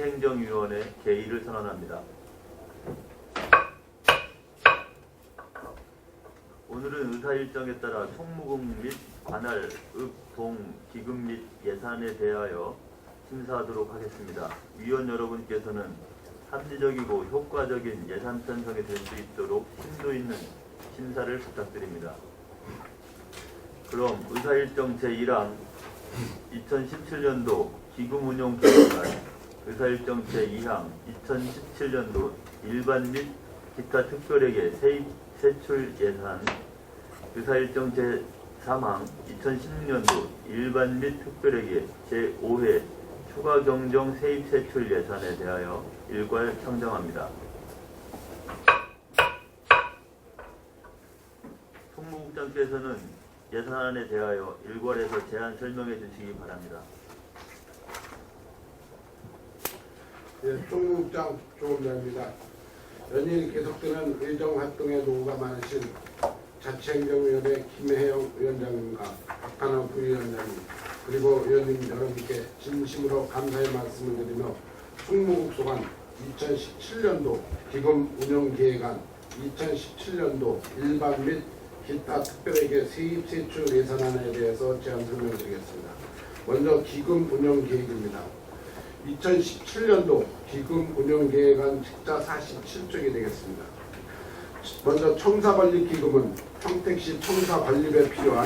시행정위원회 개의를 선언합니다. 오늘은 의사일정에 따라 총무국 및 관할, 읍, 동, 기금 및 예산에 대하여 심사하도록 하겠습니다. 위원 여러분께서는 합리적이고 효과적인 예산 편성이 될 수 있도록 심도 있는 심사를 부탁드립니다. 그럼 의사일정 제1항 2017년도 기금운용계획안, 의사일정 제2항 2017년도 일반 및 기타 특별회계 세입 세출 예산, 의사일정 제3항 2016년도 일반 및 특별회계 제5회 추가 경정 세입 세출 예산에 대하여 일괄 상정합니다. 총무국장께서는 예산안에 대하여 일괄해서 제안 설명해 주시기 바랍니다. 네, 총무국장 조원장입니다. 연일 계속되는 의정활동에 노고가 많으신 자치행정위원회 김혜영 위원장님과 박한호 부위원장님, 그리고 의원님 여러분께 진심으로 감사의 말씀을 드리며 총무국 소관 2017년도 기금운용계획안, 2017년도 일반 및 기타 특별회계 세입 세출 예산안에 대해서 제안 설명드리겠습니다. 먼저 기금운용계획입니다. 2017년도 기금운용계획안 책자 47쪽이 되겠습니다. 먼저 청사관리기금은 평택시 청사관리에 필요한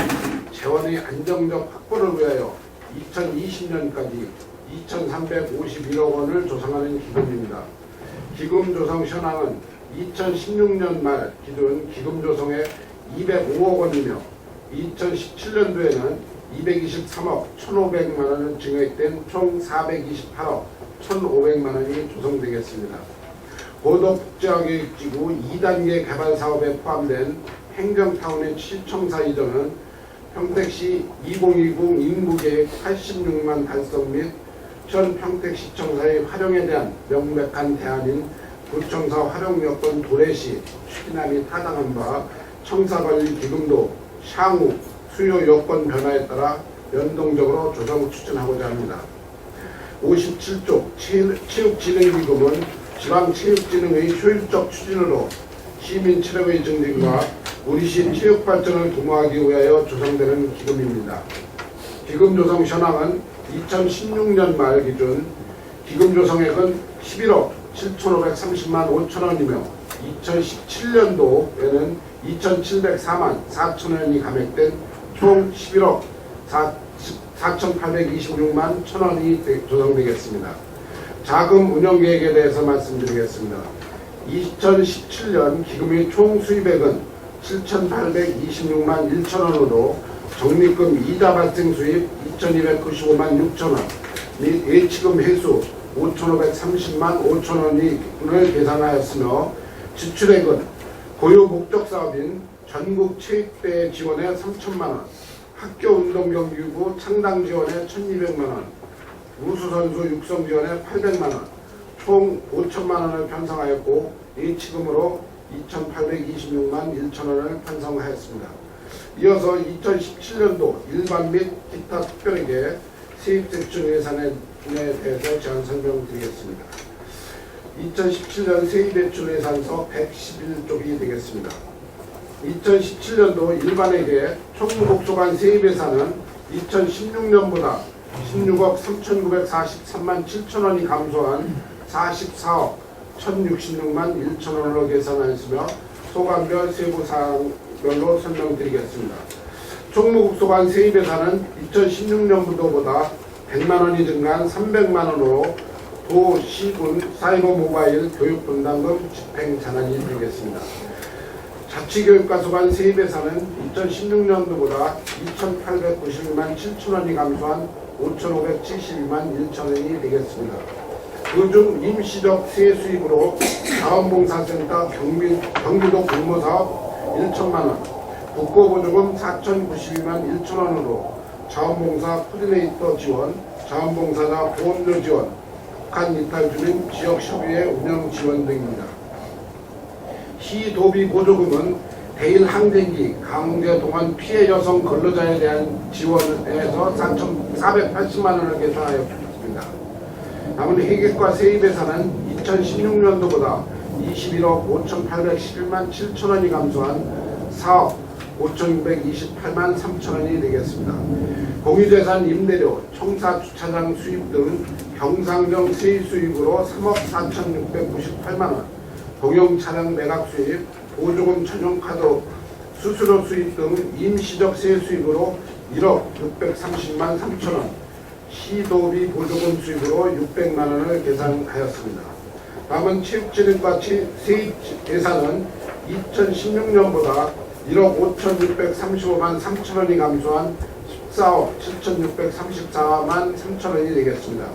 재원의 안정적 확보를 위하여 2020년까지 2,351억 원을 조성하는 기금입니다. 기금 조성 현황은 2016년 말 기준 기금 조성에 205억 원이며 2017년도에는 223억 1,500만 원을 증액된 총 428억 1,500만 원이 조성되겠습니다. 고도국제화교육지구 2단계 개발 사업에 포함된 행정타운의 7청사 이전은 평택시 2020 인구계획 86만 달성 및 현 평택시청사의 활용에 대한 명백한 대안인 구청사 활용 여건 도래시 추진함이 타당한 바 청사관리 기금도 향후 수요 여건 변화에 따라 연동적으로 조성 추진하고자 합니다. 57조 체육진흥기금은 지방체육진흥의 효율적 추진으로 시민 체력의 증진과 우리시 체육발전을 도모하기 위하여 조성되는 기금입니다. 기금 조성 현황은 2016년 말 기준 기금 조성액은 11억 7,530만 5천 원이며 2017년도에는 2,704만 4천 원이 감액된 총 11억 4,826만 1천 원이 조성되겠습니다. 자금 운영 계획에 대해서 말씀드리겠습니다. 2017년 기금의 총 수입액은 7,826만 1천 원으로 적립금 이자 발생 수입 2,295만 6천 원 및 예치금 회수 5,530만 5천 원을 계산하였으며 지출액은 고유 목적 사업인 전국 체육대회 지원에 3천만 원, 학교 운동경기부 창당 지원에 1,200만 원, 우수선수 육성 지원에 800만 원, 총 5천만 원을 편성하였고 예치금으로 2,826만 1천 원을 편성하였습니다. 이어서 2017년도 일반 및 기타 특별회계 세입세출 예산에 대해서 제안 설명드리겠습니다. 2017년 세입대출 예산서 111쪽이 되겠습니다. 2017년도 일반회계 총무국 소관 세입예산은 2016년보다 16억 3,943만 7천 원이 감소한 44억 1,066만 1천 원으로 계산하였으며 소관별 세부 사항별로 설명드리겠습니다. 총무국 소관 세입예산은 2016년도보다 100만 원이 증가한 300만 원으로 도, 시군, 사이버 모바일 교육분담금 집행 잔한이 되겠습니다. 자치교육과 소관 세입예산은 2016년도보다 2,892만 7천 원이 감소한 5,572만 1천 원이 되겠습니다. 그중 임시적 세수입으로 자원봉사센터 경기도 공모사업 1천만 원, 국고보조금 4,092만 1천 원으로 자원봉사 코디네이터 지원, 자원봉사자 보험료 지원, 북한 이탈 주민 지역협의회 운영 지원 등입니다. 시도비 보조금은 대일 항쟁기, 강제 동원 피해 여성 근로자에 대한 지원에서 4,480만 원을 계산하였습니다. 남은 회계과 세입예산은 2016년도보다 21억 5,811만 7천원이 감소한 4억 5,628만 3천원이 되겠습니다. 공유재산 임대료, 청사주차장 수입 등 경상정 세입 수입으로 3억 4,698만원, 공용차량 매각 수입, 보조금 전용카드 수수료 수입 등 임시적 세 수입으로 1억 630만 3천원, 시도비 보조금 수입으로 600만원을 계산하였습니다. 남은 체육진흥과 세입 예산은 2016년보다 1억 5,635만 3천원이 감소한 14억 7,634만 3천원이 되겠습니다.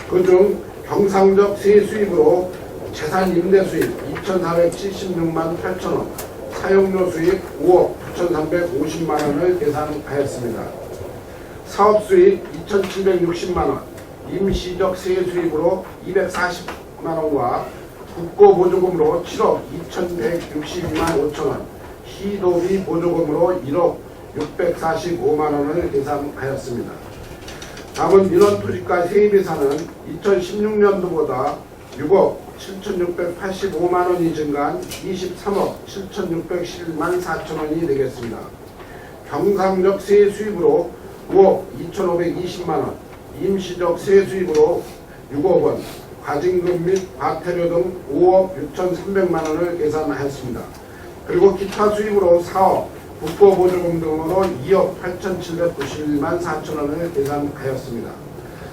그중 경상적 세 수입으로 재산 임대 수입 2,476만 8천원, 사용료 수입 5억 9,350만원을 계산하였습니다. 사업 수입 2,760만원, 임시적 세 수입으로 240만원과 국고보조금으로 7억 2,162만 5천원, 시도비 보조금으로 1억 645만원을 계산하였습니다. 남은 민원토지가 세입예산은 2016년도보다 6억 7,685만원이 증가한 23억 7,611만 4천원이 되겠습니다. 경상적 세 수입으로 5억 2,520만원, 임시적 세 수입으로 6억원, 과징금 및 과태료 등 5억 6,300만원을 계산하였습니다. 그리고 기타 수입으로 4억, 국고보조금 등으로 2억 8,791만 4천원을 계산하였습니다.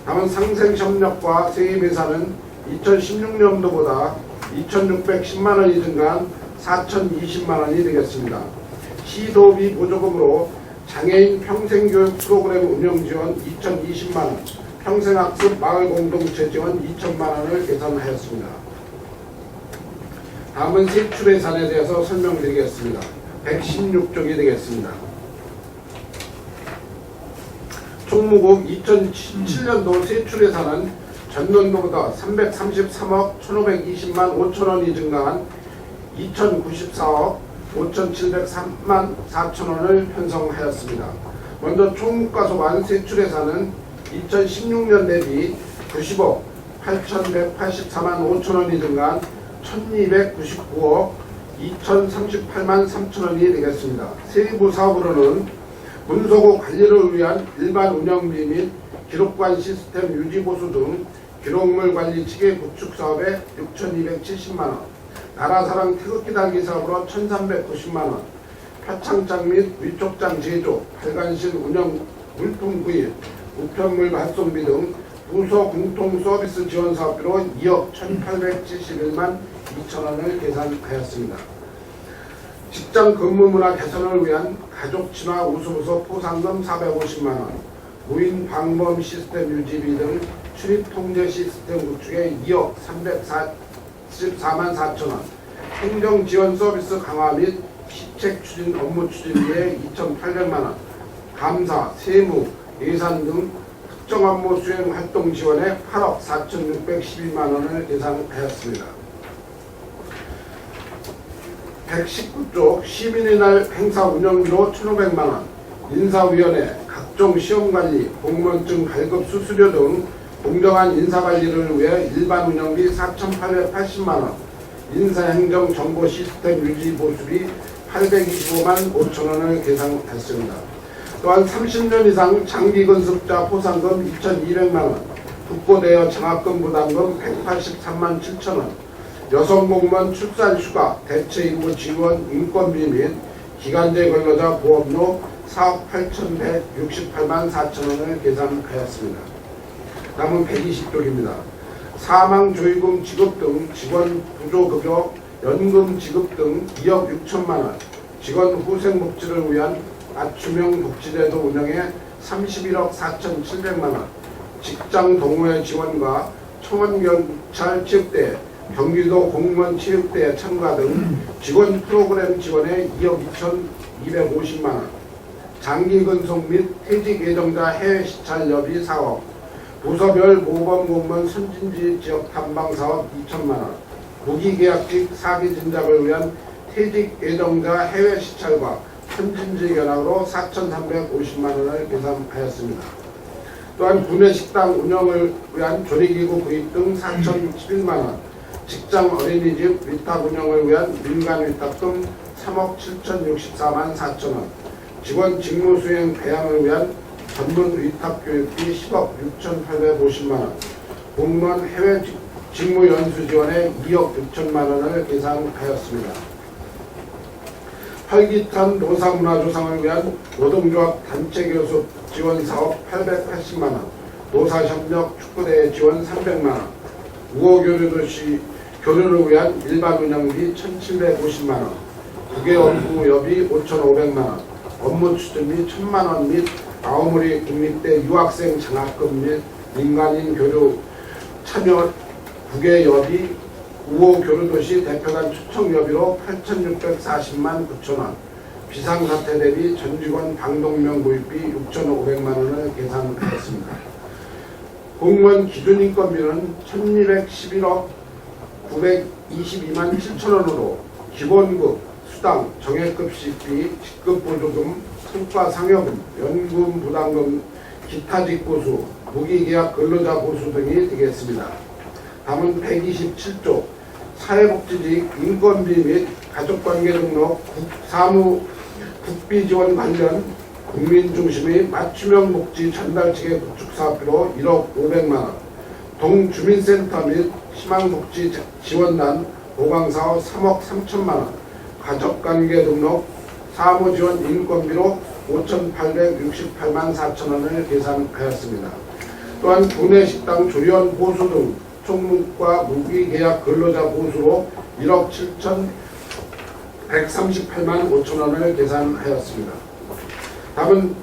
남은 상생협력과 세입예산은 2016년도보다 2,610만원이 증가한 4,020만원이 되겠습니다. 시도비 보조금으로 장애인 평생교육 프로그램 운영지원 2,020만원, 평생학습 마을공동체 지원 2,000만원을 계산하였습니다. 다음은 세출예산에 대해서 설명드리겠습니다. 116쪽이 되겠습니다. 총무국 2017년도 세출예산은 전년도보다 333억 1,520만 5천원이 증가한 2,094억 5,703만 4천원을 편성하였습니다. 먼저 총무과소관 세출예산은 2016년 대비 90억 8,184만 5천원이 증가한 1,299억 2,038만 3천원이 되겠습니다. 세부 사업으로는 문서고 관리를 위한 일반 운영비 및 기록관 시스템 유지보수 등 기록물 관리 체계 구축 사업에 6,270만원, 나라사랑 태극기 달기 사업으로 1,390만원, 표창장 및 위촉장 제조, 발간실 운영 물품 구입, 우편물 발송비 등 부서 공통 서비스 지원 사업비로 2억 1,871만 2천원을 계산하였습니다. 직장 근무 문화 개선을 위한 가족 친화 우수부서 포상금 450만원, 무인 방범 시스템 유지비 등 출입 통제 시스템 구축에 2억 344만 4천원, 행정 지원 서비스 강화 및 시책 추진 업무 추진비에 2,800만원, 감사, 세무, 예산 등 특정 업무 수행 활동 지원에 8억 4,612만원을 계산하였습니다. 119쪽 시민의 날 행사 운영비로 1,500만원, 인사위원회, 각종 시험관리, 공무원증 발급 수수료 등 공정한 인사관리를 위해 일반 운영비 4,880만원, 인사행정 정보 시스템 유지 보수비 825만 5천원을 계산했습니다. 또한 30년 이상 장기근속자 포상금 2,200만원, 국고대여 장학금 부담금 183만 7천원, 여성공무원 출산휴가 대체인무 지원 인건비 및 기간제 근로자 보험료 4억 8,168만 4천원을 계산하였습니다. 남은 120쪽입니다. 사망조의금 지급 등 직원 부조급여, 연금 지급 등 2억 6천만원, 직원 후생복지를 위한 맞춤형 복지제도 운영에 31억 4,700만원, 직장 동호회 지원과 청원경찰 체육대회, 경기도 공무원 체육대회 참가 등 직원 프로그램 지원에 2억 2,250만원, 장기근속 및 퇴직 예정자 해외 시찰 여비 사업, 부서별 모범공무원 선진지 지역 탐방 사업 2천만원, 무기계약직 사기 진작을 위한 퇴직 예정자 해외 시찰과 선진지 견학으로 4,350만원을 계산하였습니다. 또한 구내 식당 운영을 위한 조리기구 구입 등 4,011만 원, 직장 어린이집 위탁 운영을 위한 민간 위탁금 3억 7,064만 4천 원, 직원 직무 수행 배양을 위한 전문 위탁 교육비 10억 6,850만 원, 공무원 해외 직무 연수 지원에 2억 6천만 원을 계산하였습니다. 활기찬 노사문화조성을 위한 노동조합 단체 교섭 지원 사업 880만 원, 노사협력 축구대회 지원 300만 원, 우호교류도시 교류를 위한 일반 운영비 1,750만 원, 국외 업무여비 5,500만 원, 업무 추진비 1,000만 원 및 아오모리 국립대 유학생 장학금 및 민간인 교류 참여 국외여비 우호교류도시 대표단 초청여비로 8,640만 9천 원, 비상사태 대비 전직원 방독면 구입비 6,500만 원을 계산하였습니다. 공무원 기준인건비는 1,211억 922만 7천 원으로 기본급, 수당, 정액급식비, 직급보조금, 성과상여금, 연금 부담금, 기타직 보수, 무기계약 근로자 보수 등이 되겠습니다. 다음은 127조 사회복지직 인건비 및 가족관계 등록 사무 국비지원 관련 국민중심의 맞춤형 복지 전달체계 구축 사업비로 1억 500만 원, 동주민센터 및 희망복지 지원단 보강사업 3억 3천만 원, 가족관계 등록 사무지원 인건비로 5,868만 4천 원을 계산하였습니다. 또한 구내식당 조리원 보수 등 총무과 무기계약 근로자 보수로 1억 7,138만 5천 원을 계산하였습니다. 다음은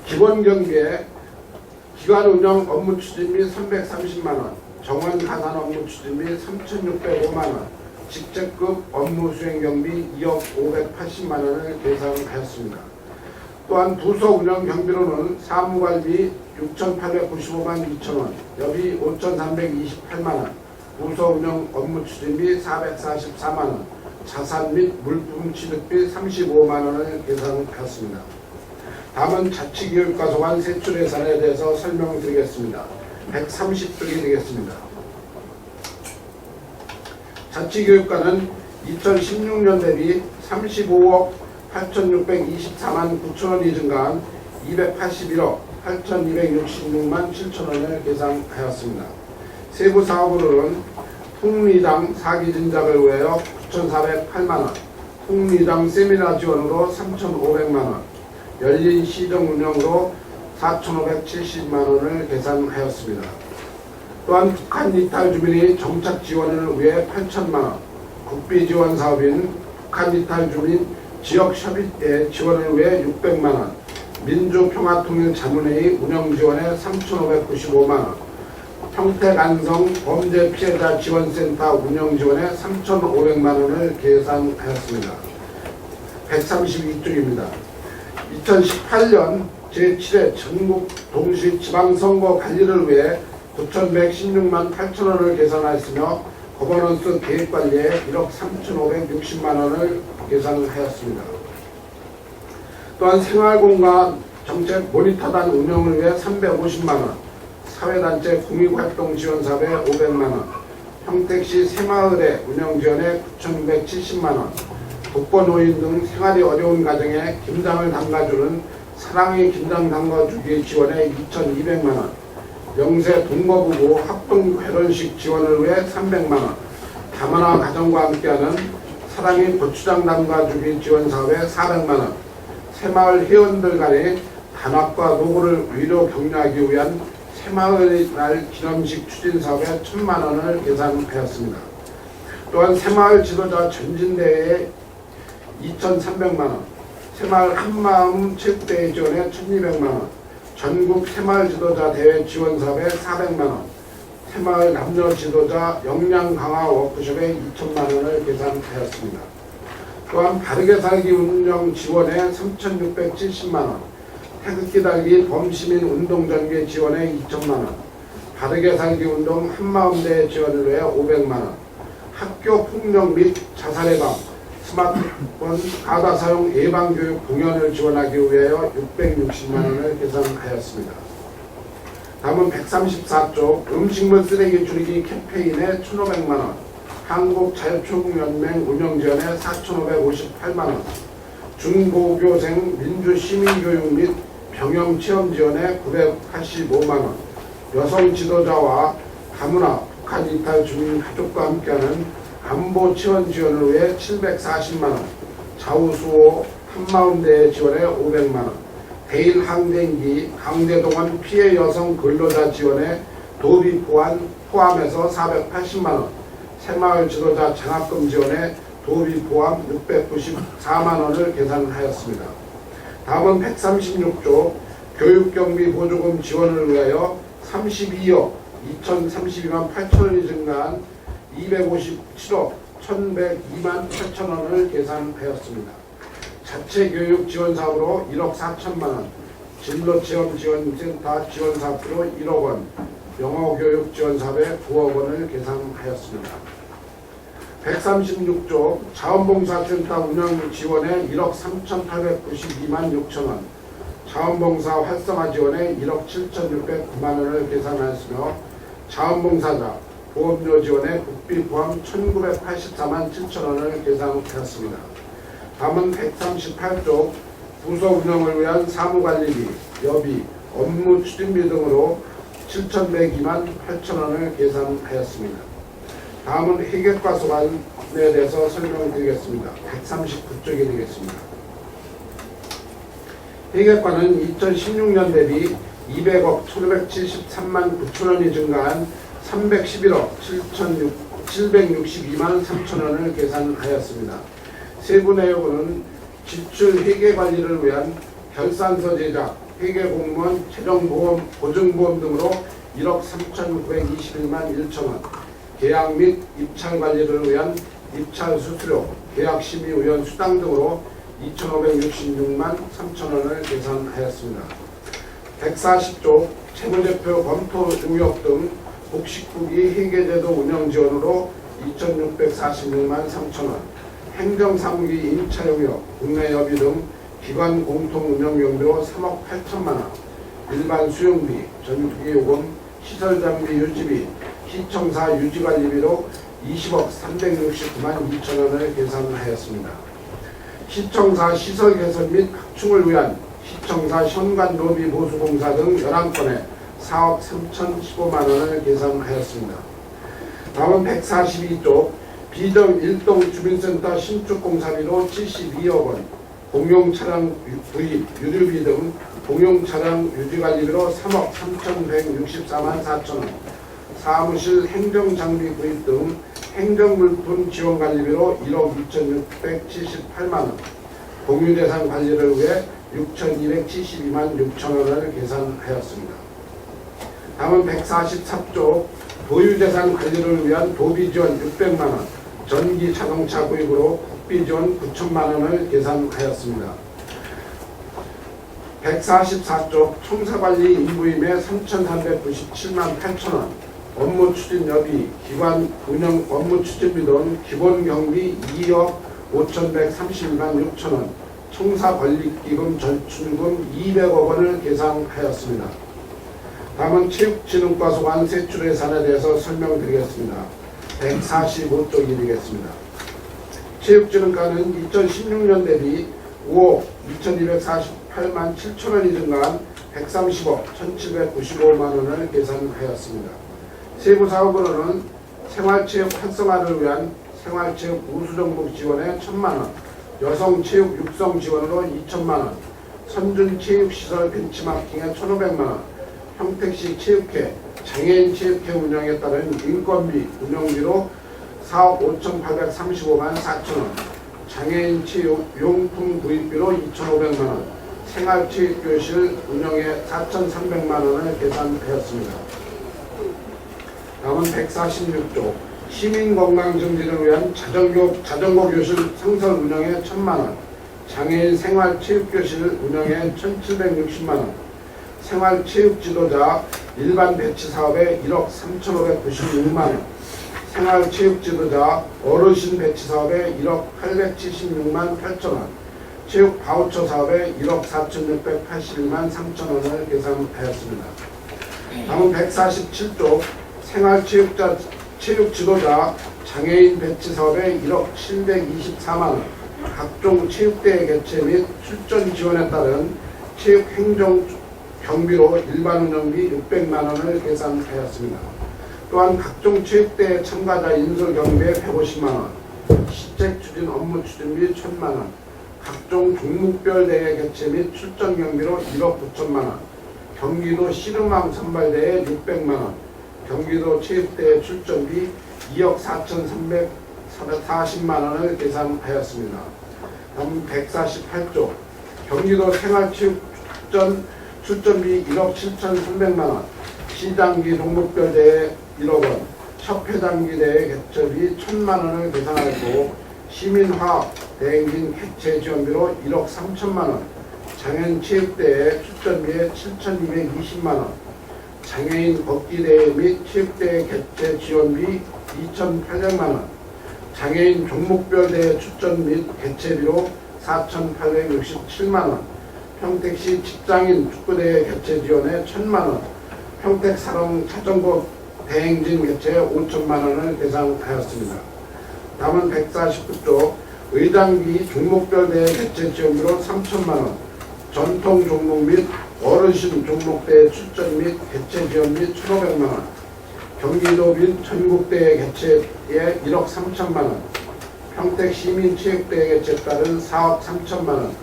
기본경비에 기관운영 업무 추진 및 330만 원, 정원 가산 업무 추진 및 3,605만 원, 직책급 업무 수행경비 2억 580만 원을 계산하였습니다. 또한 부서 운영 경비로는 사무관리 6,895만 2천 원, 여비 5,328만 원, 부서 운영 업무 추진비 444만 원, 자산 및 물품 취득비 35만 원을 계산하였습니다. 다음은 자치교육과 소관 세출 예산에 대해서 설명드리겠습니다. 130쪽이 되겠습니다. 자치교육과는 2016년 대비 35억 8,624만 9천 원이 증가한 281억 8,266만 7천 원을 계산하였습니다. 세부 사업으로는 풍리당 사기 진작을 위하여 9,408만 원, 풍리당 세미나 지원으로 3,500만 원, 열린 시정 운영으로 4,570만 원을 계산하였습니다. 또한 북한 이탈 주민의 정착 지원을 위해 8천만 원, 국비 지원 사업인 북한 이탈 주민 지역 협의회 지원을 위해 600만 원, 민주평화통일자문회의 운영 지원에 3,595만 원, 평택안성 범죄 피해자 지원센터 운영 지원에 3,500만 원을 계산하였습니다. 132쪽입니다. 2018년 제7회 전국 동시 지방선거 관리를 위해 9,116만 8천 원을 계산하였으며 거버넌스 계획관리에 1억 3,560만 원을 계산하였습니다. 또한 생활공간 정책 모니터단 운영을 위해 350만 원, 사회단체 공익활동 지원사업에 500만 원, 평택시 새마을의 운영지원에 9,670만 원, 독거노인 등 생활이 어려운 가정에 김장을 담가주는 사랑의 김장 담가주기 지원에 2,200만 원, 영세 동거부부 합동 결혼식 지원을 위해 300만 원, 다문화 가정과 함께하는 사랑의 고추장 담가주기 지원 사업에 400만 원, 새마을 회원들 간의 단합과 노고를 위로 격려하기 위한 새마을의 날 기념식 추진 사업에 1,000만 원을 계산하였습니다. 또한 새마을 지도자 전진대회에 2,300만 원, 새마을 한마음 체육대회 지원에 1,200만 원, 전국 새마을 지도자 대회 지원 사업에 400만 원, 새마을 남녀 지도자 역량 강화 워크숍에 2천만 원을 계산하였습니다. 또한 바르게 살기 운영 지원에 3,670만 원, 태극기 달기 범시민 운동 전개 지원에 2천만 원, 바르게 살기 운동 한마음대회 지원을 위해 500만 원, 학교 폭력 및 자살 예방, 스마트폰 가다 사용 예방 교육 공연을 지원하기 위하여 660만 원을 계산하였습니다. 다음은 134쪽 음식물 쓰레기 줄이기 캠페인에 1,500만원, 한국자유초국연맹 운영지원에 4,558만원, 중고교생 민주시민교육 및 병영체험지원에 985만원, 여성 지도자와 다문화, 북한 이탈 주민 가족과 함께하는 안보 지원 지원을 위해 740만원, 좌우수호 한마음대회 지원에 500만원, 대일 항den기 강제동원 피해 여성 근로자 지원에 도비 포함해서 480만원, 새마을 지도자 장학금 지원에 도비 포함 694만원을 계산하였습니다. 다음은 136조 교육경비 보조금 지원을 위하여 32억 2,032만 8천원이 증가한 257억 1,102만 8천원을 계산하였습니다. 자체교육 지원사업으로 1억 4천만원, 진로체험지원센터 지원사업으로 1억원, 영어교육 지원사업에 9억원을 계산하였습니다. 136조 자원봉사센터 운영 지원에 1억 3,892만 6천원, 자원봉사 활성화 지원에 1억 7,609만원을 계산하였으며 자원봉사자 보험료 지원에 국비 포함 1,984만 7천원을 계산하였습니다. 다음은 138조 부서 운영을 위한 사무관리비, 여비, 업무 추진비 등으로 7,102만 8천원을 계산하였습니다. 다음은 회계과 소관에 대해서 설명드리겠습니다. 139쪽이 되겠습니다. 회계과는 2016년 대비 200억 1,573만 9천원이 증가한 311억 762만 3천원을 계산하였습니다. 세부 내용은 지출 회계관리를 위한 결산서 제작, 회계공무원 재정보험, 보증보험 등으로 1억 3,921만 1천원, 계약 및 입찰 관리를 위한 입찰 수수료, 계약심의위원 수당 등으로 2,566만 3천원을 계산하였습니다. 140조 채무제표 검토 용역 등 복식국이 회계제도 운영 지원으로 2,646만 3천원, 행정사무기 임차용역, 국내 여비 등 기관 공통 운영 용도로 3억 8천만원, 일반 수용비, 전기기 요금, 시설장비 유지비, 시청사 유지관리비로 20억 369만 2천원을 계산하였습니다. 시청사 시설 개선 및 확충을 위한 시청사 현관로비 보수공사 등 11건에 4억 3,015만원을 계산하였습니다. 다음은 142조 비정 1동 주민센터 신축공사비로 72억원, 공용차량 구입, 유류비 등 공용차량 유지관리비로 3억 3,164만 4천원, 사무실 행정장비 구입 등 행정물품 지원관리비로 1억 2,678만원, 공유재산 관리를 위해 6,272만 6천원을 계산하였습니다. 다음은 144조 보유재산 관리를 위한 도비지원 600만원, 전기 자동차 구입으로 국비지원 9천만원을 계산하였습니다. 144조 총사관리 인부임에 3,397만 8천원, 업무 추진 여비, 기관 운영 업무 추진비 등 기본 경비 2억 5,132만 6천원, 총사관리기금 전출금 200억 원을 계산하였습니다. 다음은 체육진흥과 소관 세출 예산에 대해서 설명드리겠습니다. 145쪽이 되겠습니다. 체육진흥과는 2016년 대비 5억 2,248만 7천원이 증가한 130억 1,795만원을 계산하였습니다. 세부 사업으로는 생활체육 활성화를 위한 생활체육 우수정복 지원에 1,000만원, 여성체육 육성 지원으로 2,000만원, 선준체육시설 벤치마킹에 1,500만원, 평택시 체육회, 장애인 체육회 운영에 따른 인건비, 운영비로 4억 5,835만 4천원, 장애인 체육 용품 구입비로 2,500만원, 생활체육교실 운영에 4,300만원을 계산하였습니다. 다음은 146조 시민건강증진을 위한 자전거 교실 상설 운영에 1,000만원, 장애인 생활체육교실 운영에 1,760만원, 생활체육지도자 일반 배치 사업에 1억 3,596만원, 생활체육지도자 어르신 배치 사업에 1억 876만 8천원, 체육 바우처 사업에 1억 4,681만 3천원을 계산하였습니다. 다음 147조 생활체육자 체육지도자 장애인 배치 사업에 1억 724만 원, 각종 체육대회 개최 및 출전 지원에 따른 체육행정 경비로 일반 운영비 600만 원을 계산하였습니다. 또한 각종 체육대회 참가자 인솔 경비에 150만 원, 시책 추진 업무 추진비 1,000만 원, 각종 종목별 대회 개최 및 출전 경비로 1억 9천만 원, 경기도 씨름왕 선발대회 600만 원, 경기도 체육대회 출전비 2억 4,340만 원을 계산하였습니다. 다음 148조 경기도 생활체육 출전비 1억 7,300만 원, 시장기 종목별 대회 1억 원, 첩회장기 대회 개최비 1,000만 원을 계산하였고 시민화합 대행진 개최 지원비로 1억 3천만 원, 장애인 체육대회 출전비에 7,220만 원, 장애인 걷기대회 및 체육대회 개최 지원비 2,800만 원, 장애인 종목별 대회 출전 및 개최비로 4,867만 원, 평택시 직장인 축구대회 개최 지원에 1,000만 원, 평택사랑 자전거 대행진 개최에 5천만 원을 계산하였습니다. 다음은 149조 의장비 종목별 대회 개최 지원비로 3천만 원, 전통 종목 및 어르신 종목대회 출전 및 개최 지원 및 1,500만 원, 경기도 및 전국대회 개최에 1억 3천만 원, 평택시민체육대회 개최에 따른 4억 3천만 원,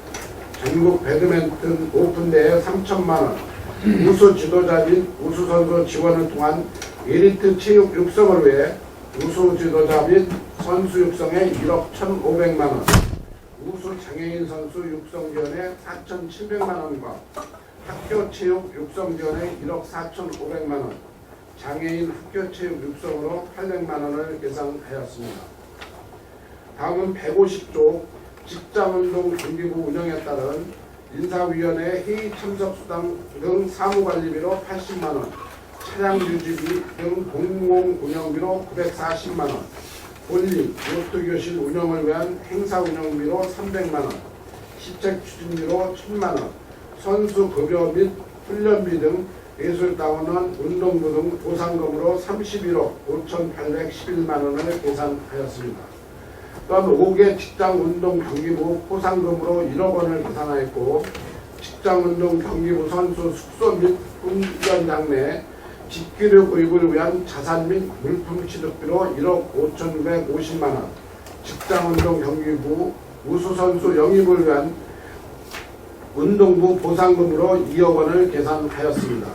전국 배드민턴 오픈대회 3천만 원, 우수 지도자 및 우수 선수 지원을 통한 엘리트 체육 육성을 위해 우수 지도자 및 선수 육성에 1억 1,500만 원, 우수 장애인 선수 육성 지원에 4,700만 원과 학교 체육 육성 지원에 1억 4,500만 원, 장애인 학교 체육 육성으로 800만 원을 계산하였습니다. 다음은 150조 직장운동 경기부 운영에 따른 인사위원회 회의 참석 수당 등 사무관리비로 80만 원, 차량 유지비 등 공공 운영비로 940만 원, 본림 노트교실 운영을 위한 행사 운영비로 300만 원, 시책 추진비로 1,000만 원, 선수 급여 및 훈련비 등 예술다원원 운동부 등 보상금으로 31억 5,811만 원을 계산하였습니다. 또한 5개 직장운동 경기부 포상금으로 1억 원을 계산하였고 직장운동 경기부 선수 숙소 및 훈련장 내 직기력 구입을 위한 자산 및 물품 취득비로 1억 5,950만 원, 직장운동 경기부 우수선수 영입을 위한 운동부 보상금으로 2억 원을 계산하였습니다.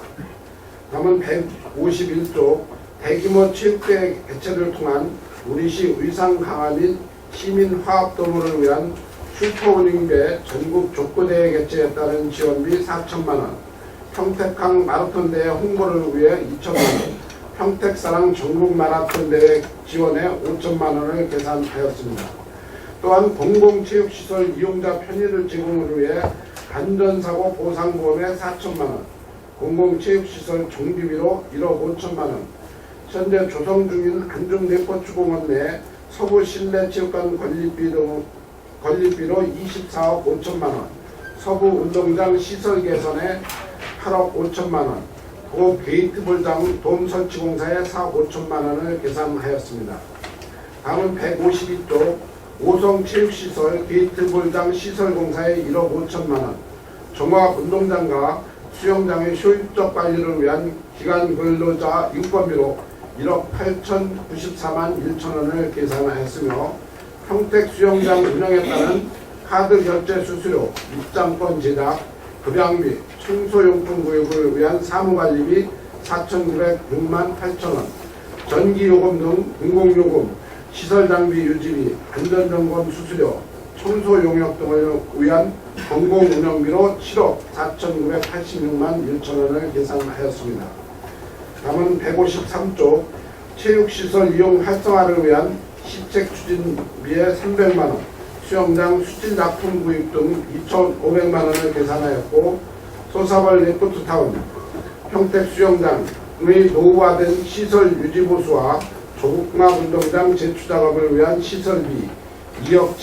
다음은 151조 대규모 체육대회 개최를 통한 우리시 의상 강화 및 시민화합 도모를 위한 슈퍼우닝배 전국 족구대회 개최에 따른 지원비 4천만 원, 평택항 마라톤대회 홍보를 위해 2천만 원, 평택사랑 전국 마라톤대회 지원에 5천만 원을 계산하였습니다. 또한 공공체육시설 이용자 편의를 제공을 위해 안전사고 보상보험에 4천만 원, 공공체육시설 정비비로 1억 5천만 원, 현재 조성 중인 안중대포축공원 내 서부 실내체육관 건립비로 24억 5천만 원, 서부 운동장 시설 개선에 8억 5천만 원, 고급 게이트볼장 돔 설치 공사에 4억 5천만 원을 계산하였습니다. 다음은 152조 오성체육시설 게이트볼장 시설 공사에 1억 5천만 원, 종합운동장과 수영장의 효율적 관리를 위한 기간 근로자 인건비로 1억 8,094만 1천 원을 계산하였으며 평택 수영장 운영에 따른 카드 결제 수수료, 입장권 제작, 급양비, 청소용품 구입을 위한 사무관리비 4,906만 8천 원, 전기요금 등 공공요금, 시설장비 유지비, 안전점검 수수료, 청소용역 등을 위한 공공운영비로 7억 4,986만 1천 원을 계산하였습니다. 다음은 153조 체육시설 이용 활성화를 위한 시책 추진비에 300만 원, 수영장 수질납품 구입 등 2,500만 원을 계산하였고 소사벌 레프트타운, 평택 수영장의 노후화된 시설 유지보수와 조국마운동장 재추작업을 위한 시설비 2억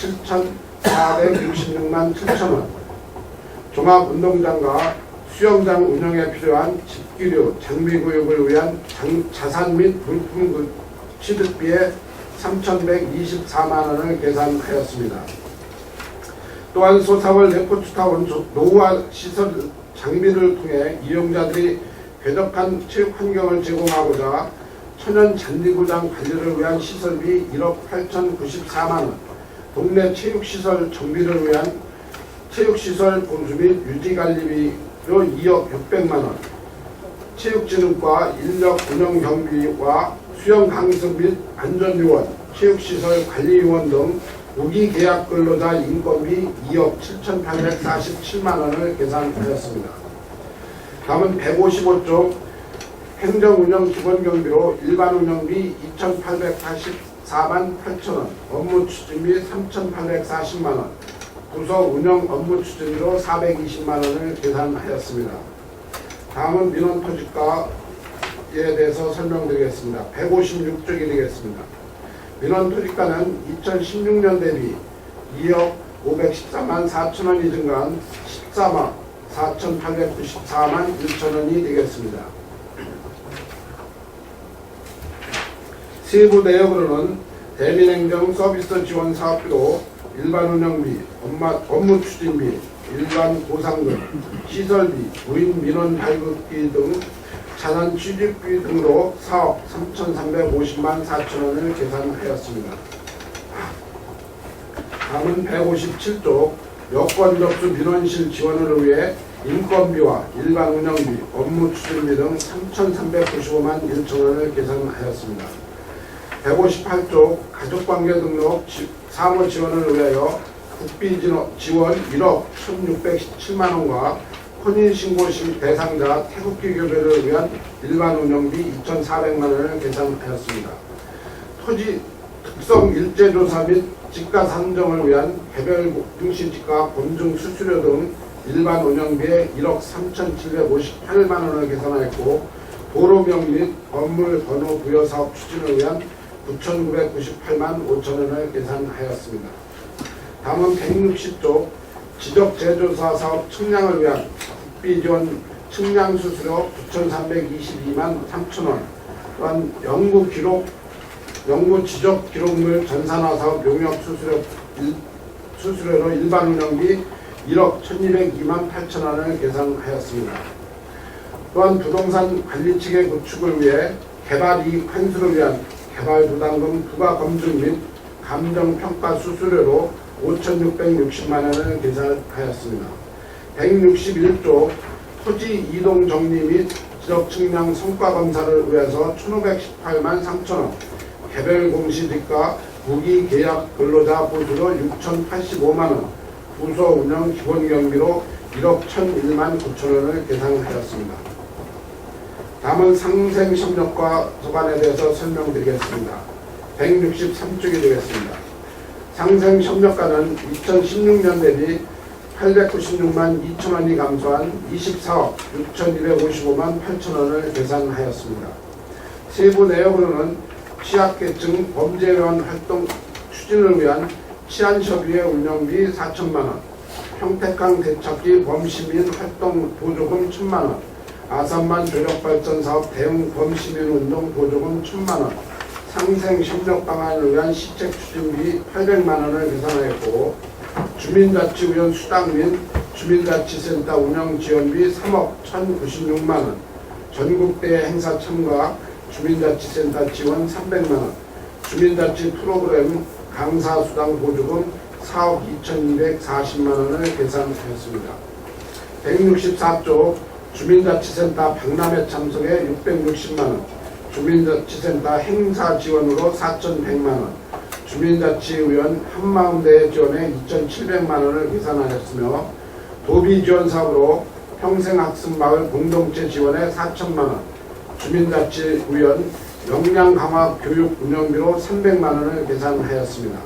7,466만 7천 원, 종합운동장과 수영장 운영에 필요한 집기류, 장비 구입을 위한 자산 및 물품 취득비에 3,124만 원을 계산하였습니다. 또한 소사월 레포츠타운 노후화 시설 장비를 통해 이용자들이 쾌적한 체육 환경을 제공하고자 천연 잔디구장 관리를 위한 시설비 1억 8,094만 원, 동네 체육시설 정비를 위한 체육시설 보수 및 유지관리비로 2억 600만 원, 체육진흥과 인력 운영 경비와 수영 강습 및 안전요원, 체육시설 관리요원 등 무기계약 근로자 인건비 2억 7,847만 원을 계산하였습니다. 다음은 155쪽 행정운영 기본경비로 일반운영비 2,884만 8천원, 업무추진비 3,840만원, 부서운영 업무추진비로 420만원을 계산하였습니다. 다음은 민원토지가에 대해서 설명드리겠습니다. 156쪽이 되겠습니다. 민원토지가는 2016년 대비 2억 514만 4천원이 증가한 14만 4,894만 1천원이 되겠습니다. 세부 내역으로는 대민행정 서비스 지원 사업비로 일반운영비, 업무추진비, 일반 보상금, 시설비, 무인 민원 발급비 등 자산 취직비 등으로 4억 3,350만 4천원을 계산하였습니다. 다음은 157쪽 여권 접수 민원실 지원을 위해 인건비와 일반 운영비, 업무 추진비 등 3,395만 1천원을 계산하였습니다. 158쪽 가족관계 등록 사무 지원을 위하여 국비 지원 1억 1,617만원과 혼인신고 대상자 태극기 교배를 위한 일반 운영비 2,400만원을 계산하였습니다. 토지 특성 일제조사 및 지가 산정을 위한 개별 등시지가 검증 수수료 등 일반 운영비에 1억 3,758만원을 계산하였고, 도로명 및 건물 번호 부여 사업 추진을 위한 9,998만 5천원을 계산하였습니다. 다음은 160쪽 지적재조사 사업 측량을 위한 국비지원 측량 수수료 9,322만 3천원, 또한 연구 지적 기록물 전산화 사업 용역 수수료로 일반 운영비 1억 1,202만 8천원을 계산하였습니다. 또한 부동산 관리 체계 구축을 위해 개발 이익 환수를 위한 개발 부담금 부과 검증 및 감정평가 수수료로 5,660만원을 계산하였습니다. 161조 토지 이동 정리 및 지적 측량 성과 검사를 위해서 1,518만 3천원, 개별 공시지가 무기 계약 근로자 보수로 6,085만원, 부서 운영 기본 경비로 1억 1,001만 9천원을 계산하였습니다. 다음은 상생협력과 소관에 대해서 설명드리겠습니다. 163쪽이 되겠습니다. 상생협력과는 2016년 대비 896만 2천원이 감소한 24억 6,255만 8천원을 계산하였습니다. 세부 내역으로는 취약계층 범죄원 활동 추진을 위한 치안협의회 운영비 4천만원, 평택항 대찾기 범시민 활동 보조금 1,000만원, 아산만 조력발전사업 대응 범시민운동 보조금 1,000만원, 상생협력 방안을 위한 시책 추진비 800만원을 계산하였고, 주민자치위원 수당 및 주민자치센터 운영지원비 3억 1,096만원, 전국대회 행사 참가 주민자치센터 지원 300만원, 주민자치 프로그램 강사수당 보조금 4억 2,240만원을 계산하였습니다. 164조 주민자치센터 박람회 참석에 660만원, 주민자치센터 행사 지원으로 4,100만원, 주민자치위원 한마음대회 지원에 2,700만원을 계산하였으며, 도비지원 사업으로 평생학습마을 공동체 지원에 4천만원, 주민자치위원 역량강화 교육 운영비로 300만원을 계산하였습니다.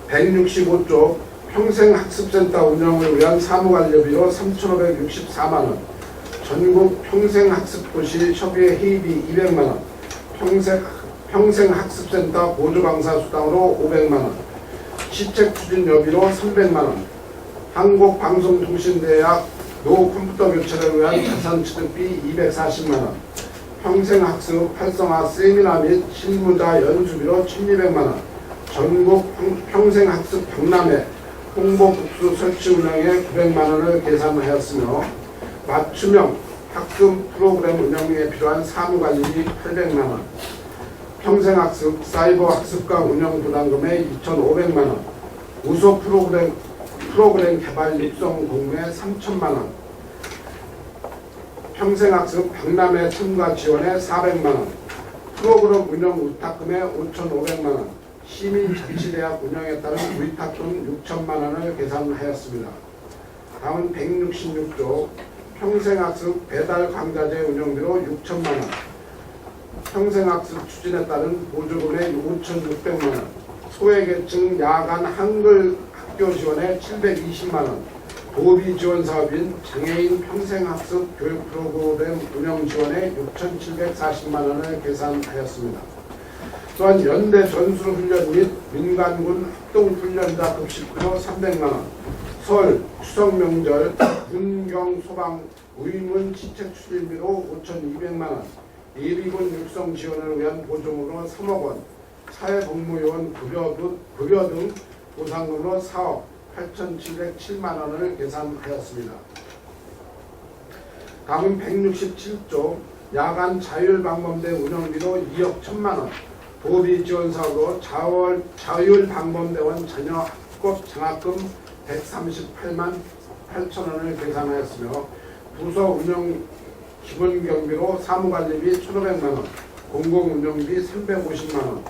165조 평생학습센터 운영을 위한 사무관료비로 3,564만원, 전국 평생학습고시 협의회 회의비 200만원, 평생학습센터 보조강사 수당으로 500만원, 시책추진여비로 300만원, 한국방송통신대학 노후 컴퓨터 교체를 위한 자산 취득비 240만원, 평생학습 활성화 세미나 및 실무자 연수비로 1200만원, 전국 평생학습 박람회 홍보북수 설치 운영에 900만원을 계산하였으며 맞춤형 학급 프로그램 운영에 필요한 사무관리비 800만원, 평생학습 사이버 학습관 운영 부담금에 2,500만원, 우수 프로그램 개발 육성 공모에 3천만원, 평생학습 박람회 참가 지원에 400만원, 프로그램 운영 위탁금에 5,500만원, 시민자치대학 운영에 따른 위탁금 6천만원을 계산하였습니다. 다음은 166조 평생학습 배달 강좌제 운영비로 6천만원, 평생학습 추진에 따른 보조금에 5,600만원, 소외계층 야간 한글 학교 지원에 720만원, 도비 지원 사업인 장애인 평생학습 교육 프로그램 운영 지원에 6,740만원을 계산하였습니다. 또한 연대 전술훈련 및 민간군 합동훈련자 급식비로 300만원, 설, 추석명절, 군경, 소방, 의문 시책 추진비로 5,200만원, 예비군 육성 지원을 위한 보조금으로 3억원, 사회복무요원 급여 등 보상금으로 4억 8,707만원을 계산하였습니다. 다음은 167조 야간 자율방범대 운영비로 2억 1천만원, 도비 지원사업으로 자율방범대원 자녀 학급 장학금 138만 8천원을 계산하였으며 부서 운영 기본경비로 사무관리비 1,500만원, 공공운영비 350만원,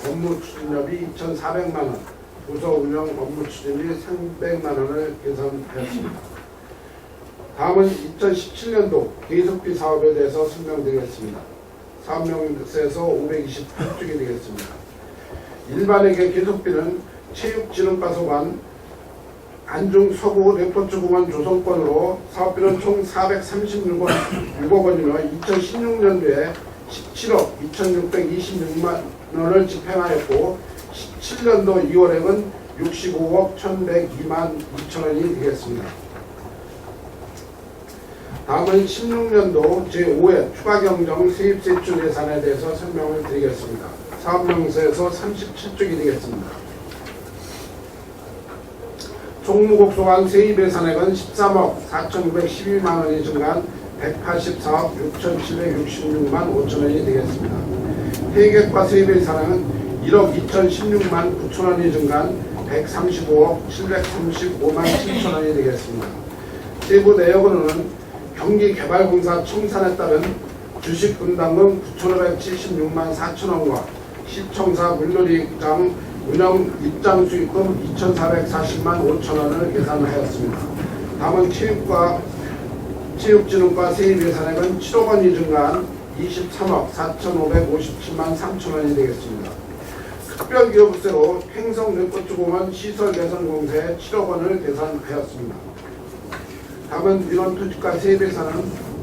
업무 추진료비 2,400만원, 부서 운영 업무 추진비 300만원을 계산하였습니다. 다음은 2017년도 계속비 사업에 대해서 설명드리겠습니다. 사업명세서 528쪽이 되겠습니다. 일반에게 계속비는 체육진흥과소관 안중 서구 레포츠공원 조성권으로 사업비는 총 436억 원이며 2016년도에 17억 2,626만 원을 집행하였고 17년도 2월에는 65억 1,102만 2천 원이 되겠습니다. 다음은 16년도 제5회 추가경정 세입세출 예산에 대해서 설명을 드리겠습니다. 사업명세서 37쪽이 되겠습니다. 총무국소관 세입 예산액은 13억 4,912만 원이 증가한 184억 6,766만 5천 원이 되겠습니다. 회계과 세입 예산액은 1억 2,016만 9천 원이 증가한 135억 735만 7천 원이 되겠습니다. 세부 내역으로는 경기개발공사 청산에 따른 주식분담금 9,576만 4천 원과 시청사 물놀이장 운영 입장 수익금 2,440만 5천 원을 계산하였습니다. 다음은 체육진흥과 세입 예산액은 7억 원이 증가한 23억 4,557만 3천 원이 되겠습니다. 특별기업세로 행성레포츠공원 시설 개선 공사에 7억 원을 계산하였습니다. 다음은 민원토지가 세입 예산은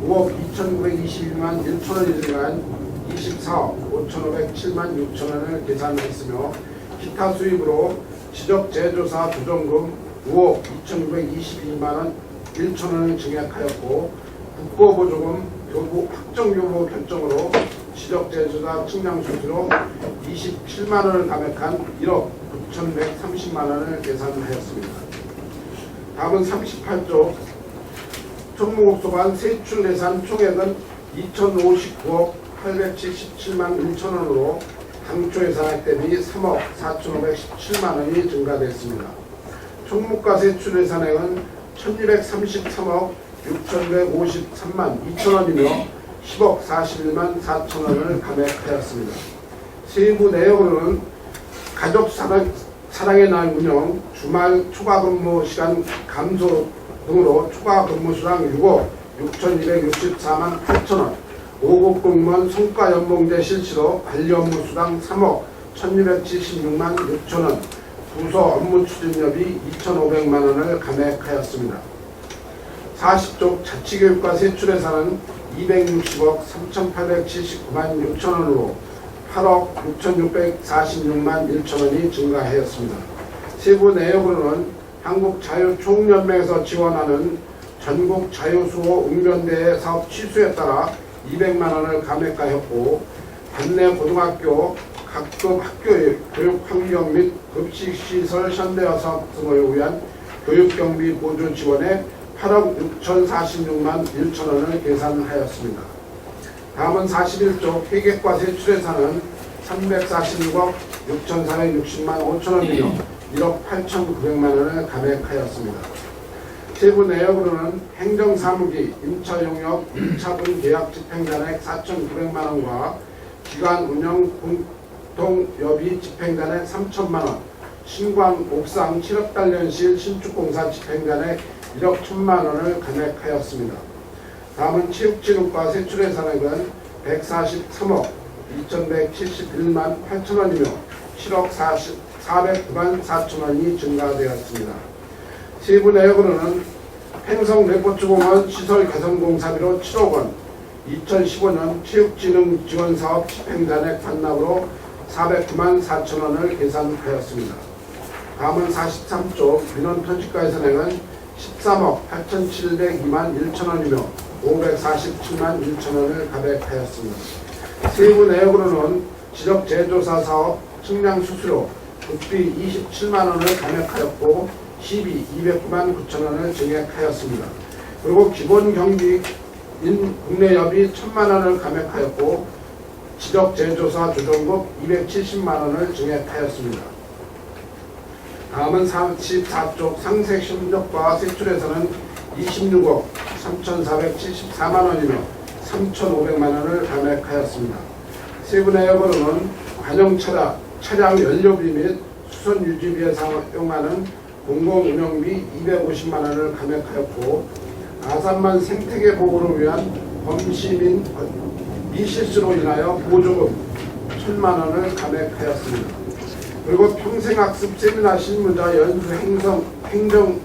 5억 2,921만 1천 원이 증가한 24억 5,507만 6천 원을 계산했으며 기타 수입으로 지적재조사 조정금 5억 2,922만원 1천원을 증액하였고 국고보조금 확정교부 결정으로 지적재조사 측량수수로 27만원을 감액한 1억 9,130만원을 계산하였습니다. 다음은 38조 총무국소관 세출예산 총액은 2,059억 877만 1천원으로 당초 예산액 대비 3억 4,517만 원이 증가됐습니다. 총무과 세출 예산액은 1,233억 6,153만 2천 원이며 10억 41만 4천 원을 감액하였습니다. 세부 내역으로는 가족 사랑의 날 운영, 주말 초과 근무 시간 감소 등으로 초과 근무 수당 6억 6,264만 8천 원, 5급 공무원 성과 연봉제 실시로 관리 업무 수당 3억 1,276만 6천 원, 부서 업무 추진료비 2,500만 원을 감액하였습니다. 40조 자치교육과 세출 예산은 260억 3,879만 6천 원으로 8억 6,646만 1천 원이 증가하였습니다. 세부 내역으로는 한국자유총연맹에서 지원하는 전국 자유수호 웅변대회 사업 취소에 따라 200만 원을 감액하였고 관내 고등학교 각급 학교의 교육 환경 및 급식시설 현대화 사업 등을 위한 교육경비 보조 지원에 8억 6,046만 1천 원을 계산하였습니다. 다음은 41조 회계과 세출 예산은 346억 6,460만 5천 원이며 1억 8,900만 원을 감액하였습니다. 세부 내역으로는 행정사무기 임차용역 1차분 계약 집행잔액 4,900만 원과 기관 운영 공동여비 집행잔액 3천만 원, 신광 옥상 7억 단련실 신축공사 집행잔액 1억 1천만 원을 감액하였습니다. 다음은 체육진흥과 세출예산액은 143억 2,171만 8천 원이며 7억 409만 4천 원이 증가되었습니다. 세부 내역으로는 횡성레포츠공원 시설 개선공사비로 7억 원, 2015년 체육진흥지원사업 집행잔액 반납으로 409만 4천 원을 계산하였습니다. 다음은 43조 민원토지가 예산액은 13억 8,702만 1천 원이며 547만 1천 원을 감액하였습니다. 세부 내역으로는 지적재조사 사업 측량 수수료 국비 27만 원을 감액하였고 시비 209만 9천 원을 증액하였습니다. 그리고 기본 경비 국내 여비 1,000만 원을 감액하였고 지적재조사 조정급 270만 원을 증액하였습니다. 다음은 44쪽 상세심적과 세출에서는 26억 3,474만 원이며 3,500만 원을 감액하였습니다. 세부 내역으로는 관용차량 연료비 및 수선 유지비에 사용하는 공공운영비 250만 원을 감액하였고 아산만 생태계 보호를 위한 범시민 미실수로 인하여 보조금 1,000만 원을 감액하였습니다. 그리고 평생학습 세미나 실무자 연수 행정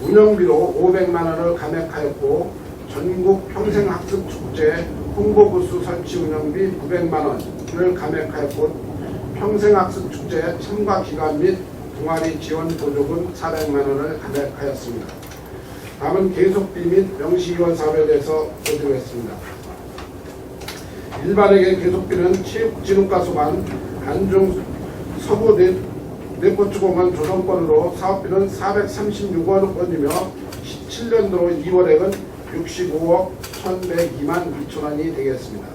운영비로 500만 원을 감액하였고 전국 평생학습 축제 홍보부스 설치 운영비 900만 원을 감액하였고 평생학습 축제 참가 기간 및 동아리 지원 보조금 400만 원을 감액하였습니다. 다음은 계속비 및 명시이원 사업에 대해서 보도했습니다. 일반에게 계속비는 체육진흥과 소관 안중 서부 레포츠공원 조성권으로 사업비는 436억 원이며 17년도 2월액은 65억 1,102만 2천 원이 되겠습니다.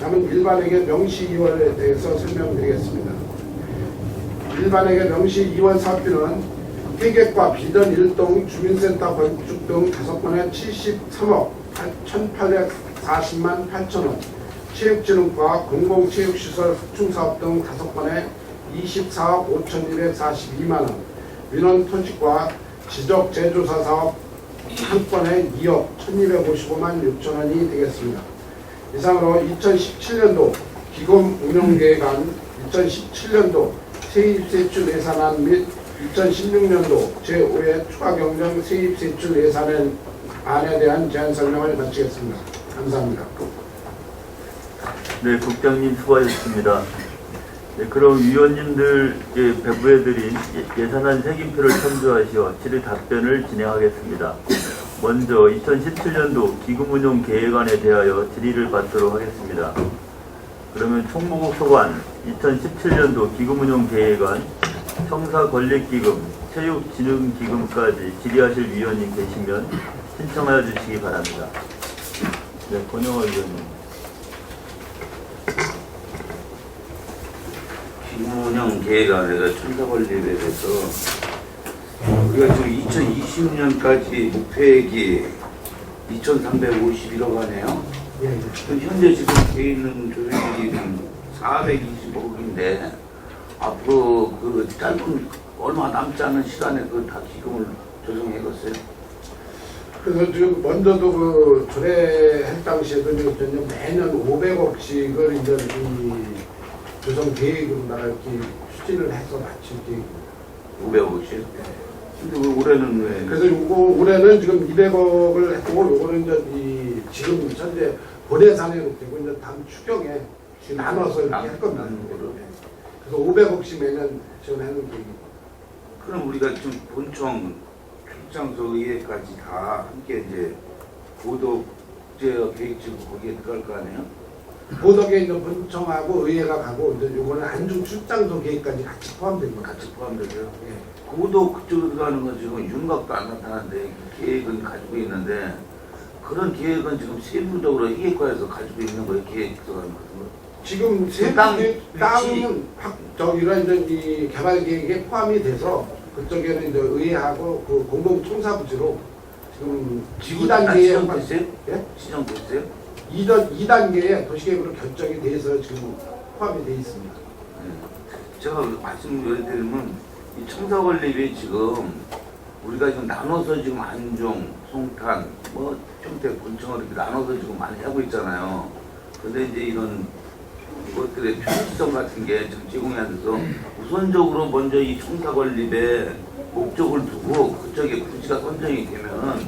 다음은 일반에게 명시이원에 대해서 설명드리겠습니다. 일반에게 명시이원 사업비는 회계과 비전 1동 주민센터 건축 등 5건에 73억 1,840만 8천 원, 체육진흥과 공공체육시설 확충사업 등 5건에 24억 5,242만 원, 민원토지과 지적재조사 사업 한 건에 2억 1,255만 6천 원이 되겠습니다. 이상으로 2017년도 기금 운영계획안, 2017년도 세입세출 예산안 및 2016년도 제5회 추가경정 세입세출 예산안에 대한 제안 설명을 마치겠습니다. 감사합니다. 네, 국장님 수고하셨습니다. 네, 그럼 위원님들께 배부해드린 예산안 색인표를 첨부하시어 질의 답변을 진행하겠습니다. 먼저 2017년도 기금운용 계획안에 대하여 질의를 받도록 하겠습니다. 그러면 총무국 소관 2017년도 기금운용 계획안, 청사권익기금, 체육진흥기금까지 질의하실 위원님 계시면 신청하여 주시기 바랍니다. 네, 권영화 위원님. 기금운영 계획안에가 청사권익에 대해서 우리가 지금 2020년까지 목표액이 2,351억 원이에요. 현재 지금 돼 있는 조정액이 420억인데 앞으로 그 짧은 얼마 남지 않은 시간에 그 다 기금을 조성해갔어요. 그래서 지금 먼저도 그 조례할 당시에도 매년 500억씩을 이제 이 조성 계획으로 나갈 추진을 해서 마칠 계획. 500억씩. 근데 왜 올해는 왜? 그래서 요거 올해는 지금 200억을 했고 요거는 이제 이 지금 현재 본예산에 되고 이제 다음 추경에 나눠서 이렇게 할 겁니다. 그래서 500억씩 매년 지원하는 계획입니다. 그럼 우리가 지금 본청 출장소 의회까지 다 함께 이제 고독제 계획지구 거기에 들어갈 거 아니에요? 고덕에 이제 본청하고 의회가 가고 이제 요거는 안중 출장소 계획까지 같이 포함된 거 같이 포함되고요. 예. 고독 그쪽으로 들어가는 건 지금 윤곽도 안 나타나는데 계획은 가지고 있는데 그런 계획은 지금 세부적으로 이해과에서 가지고 있는 거예요. 계획 들어가는 거. 지금 땅 땅은 저기가 이제 이 개발 계획에 포함이 돼서 그쪽에는 이제 의회하고 그 공동청사부지로 지금 2단계에 지정됐어요? 예? 지정됐어요? 2단계에 도시계획으로 결정이 돼서 지금 포함이 돼 있습니다. 제가 말씀드리면 이 청사관리비 지금 우리가 지금 나눠서 지금 안종, 송탄, 뭐 평택, 본청을 이렇게 나눠서 지금 많이 하고 있잖아요. 근데 이제 이런 것들의 편의성 같은 게 지금 제공이 안 돼서 우선적으로 먼저 이 청사관리비에 목적을 두고 그쪽에 부지가 선정이 되면은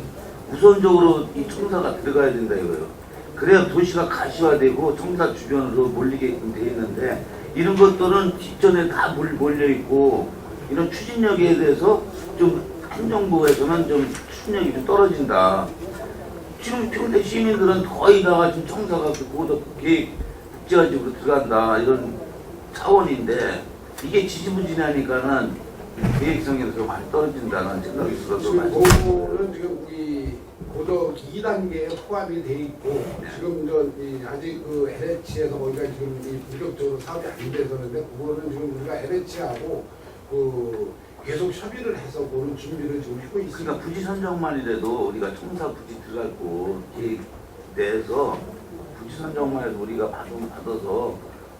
우선적으로 이 청사가 들어가야 된다 이거예요. 그래야 도시가 가시화되고 청사 주변으로 몰리게끔 돼 있는데 이런 것들은 뒷전에 다 몰려 있고 이런 추진력에 대해서 좀 행정부에서는 좀 추진력이 좀 떨어진다. 지금 평택 시민들은 거의 다 지금 청사가 그 고덕 계획 국제화지구로 들어간다 이런 차원인데 이게 지지부진하니까는 계획성에서 많이 떨어진다는 생각이 들어서 지금 말씀드립니다. 그거는 지금 이 고도 2단계에 포함이 돼 있고 지금 아직 그 LH에서 우리가 지금 이 본격적으로 사업이 안 돼서 그런데 그거는 지금 우리가 LH하고 그 계속 협의를 해서 그런 준비를 지금 하고 있습니다. 그러니까 부지 선정만이라도 우리가 청사 부지 들어갈 곳 계획 내에서 부지 선정만 해서 우리가 받아서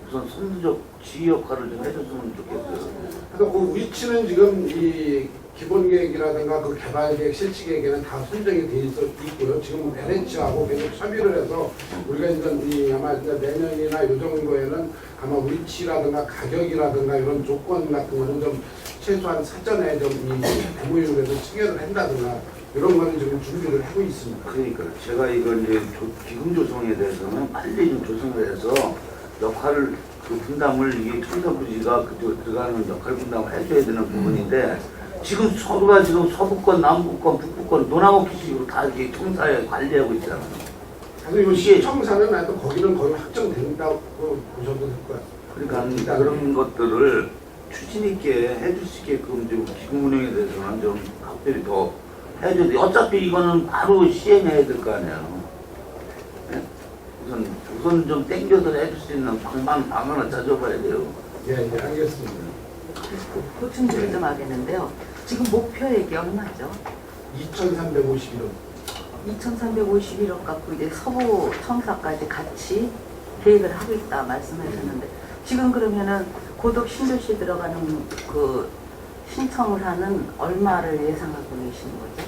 우선 선두적 지휘 역할을 좀 해줬으면 좋겠어요. 그래서 그 위치는 지금 이 기본 계획이라든가 그 개발 계획, 실시 계획에는 다 선정이 돼 있고요. 지금 LH하고 계속 협의를 해서 우리가 이제 아마 이제 내년이나 이 정도에는 아마 위치라든가 가격이라든가 이런 조건 같은 거는 좀 최소한 사전에 좀 이 국무위원회에서 체결을 한다든가 이런 거는 지금 준비를 하고 있습니다. 그러니까 제가 이걸 이제 기금 조성에 대해서는 빨리 좀 조성을 해서 역할을 그 분담을 이게 청사 부지가 그쪽 들어가는 역할 분담을 해줘야 되는 부분인데 지금 서로가 지금 서부권, 남부권, 북부권 노나먹기식으로 다 이게 청사에 관리하고 있잖아요. 그래서 이 시청사는 나도 거기는 거의 확정된다고 보셔도 될 것 같아요. 그러니까 그런 것들을 추진 있게 해줄 수 있게끔 좀 기금 운영에 대해서는 좀 각별히 더 해줘야 돼. 어차피 이거는 바로 시행해야 될 거 아니에요. 네? 우선 좀 땡겨서 해줄 수 있는 방안을 찾아봐야 돼요. 예, 알겠습니다. 보충질을 좀 하겠는데요. 지금 목표액이 얼마죠? 2,351원. 2,351억 갖고 이제 서부 청사까지 같이 계획을 하고 있다 말씀하셨는데 지금 그러면은 고덕 신도시 들어가는 그 신청사는 얼마를 예상하고 계시는 거죠?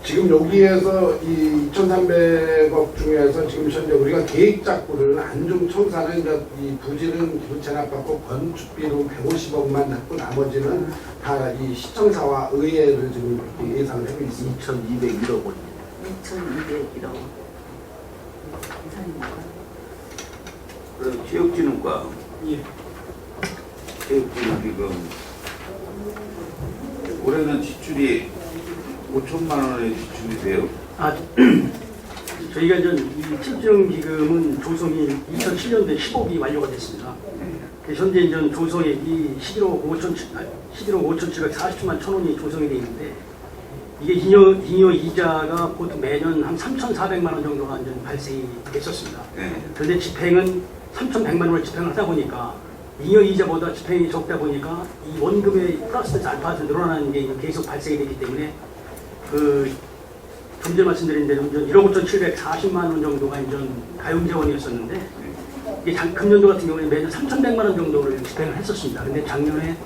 지금 여기에서 이 2,300억 중에서 지금 현재 우리가 계획 잡고는 안중 청사는 이제 이 부지는 기부 체납받고 건축비로 150억만 잡고 나머지는 다 이 시청사와 의회를 지금 이렇게 예상을 하고 있습니다. 2,201억 원. 2,201억 이상입니까? 그리고 체육진흥과 예. 체육진흥 지금 올해는 지출이 5천만 원의 지출이 돼요. 저희가 이제 이 체육진흥기금은 조성이 2007년도에 10억이 완료가 됐습니다. 그래서 현재 이제 조성액이 11억 5,740만 천 원이 조성이 되어 있는데 이게 잉여 이자가 보통 매년 한 3,400만 원 정도가 이제 발생이 됐었습니다. 네. 그런데 집행은 3,100만 원을 집행을 하다 보니까 잉여 이자보다 집행이 적다 보니까 이 원금의 플러스 알파에서 늘어나는 게 계속 발생이 되기 때문에 그 좀 전에 말씀드린 대로 1억 5,740만 원 정도가 이제 가용재원이었었는데 이게 금년도 같은 경우에 매년 3,100만 원 정도를 집행을 했었습니다. 근데 작년에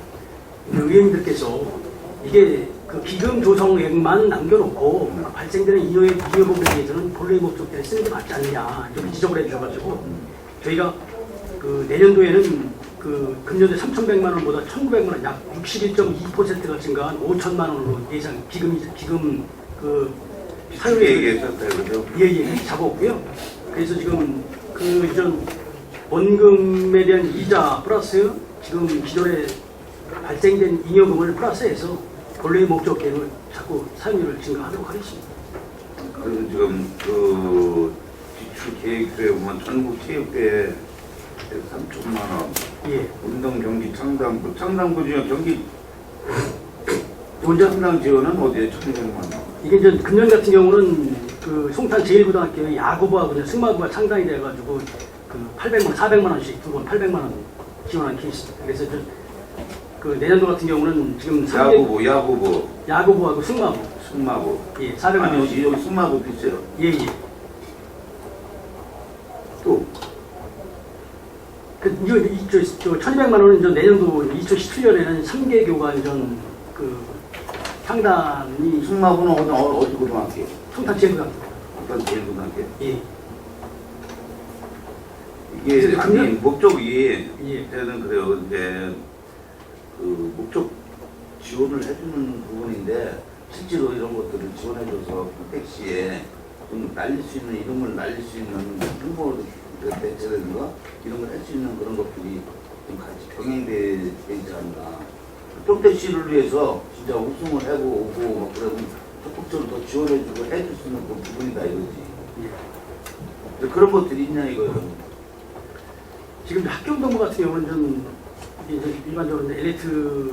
의원님들께서 이게 그 기금 조성액만 남겨놓고 발생되는 이여 부분에 대해서는 본래의 목적대로 쓰는 게 맞지 않느냐 이렇게 지적을 해주셔가지고 저희가 그 내년도에는 그 금년도에 3,100만 원보다 1,900만 원 약 61.2%가 증가한 5천만 원으로 예상 기금 그 사용액을 얘기했었어요, 그죠? 예예 잡았고요. 그래서 지금 그 이전 원금에 대한 이자 플러스 지금 기존에 발생된 잉여금을 플러스해서 본래의 목적대로 자꾸 사용률을 증가하도록 하겠습니다. 그리고 지금 그 지출 계획서에 보면 전국 체육대회 3천만 원, 예. 운동 경기 창당부 중에 경기 먼저 창당 지원은 어디에 1,200만 원? 이게 이제 금년 같은 경우는 그 송탄 제1고등학교의 야구부하고 이제 승마부가 창단이 돼가지고 그 800만, 400만 원씩 두 번 800만 원 지원한 케이스입니다. 그래서 그 내년도 같은 경우는 지금 야구부, 야구부하고 승마부, 승마부. 예, 400만 아니 원씩. 여기 승마부 있어요. 예, 예. 또 그, 이거, 1,200만 원은 전 내년도 2017년에는 3개 교관전 그 상단이 승마부는 어디 고등학교? 송탄 제1고등학교. 어떤 제일 고등학교? 예. 이게 그래서 아니 금년- 목적이 예. 저는 그래요. 이제 그 목적 지원을 해주는 부분인데 실제로 이런 것들을 지원해줘서 택시에 좀 날릴 수 있는 이름을 날릴 수 있는 홍보 대체라든가 이런 걸 할 수 있는 그런 것들이 좀 같이 병행되지 않나. 택시를 위해서 진짜 우승을 하고 오고 막 그러면 적극적으로 더 지원해주고 해줄 수 있는 그 부분이다 이거지. 근데 그런 것들이 있냐 이거예요. 지금 학교운동부 같은 경우는 좀 이제 일반적으로 이제 엘리트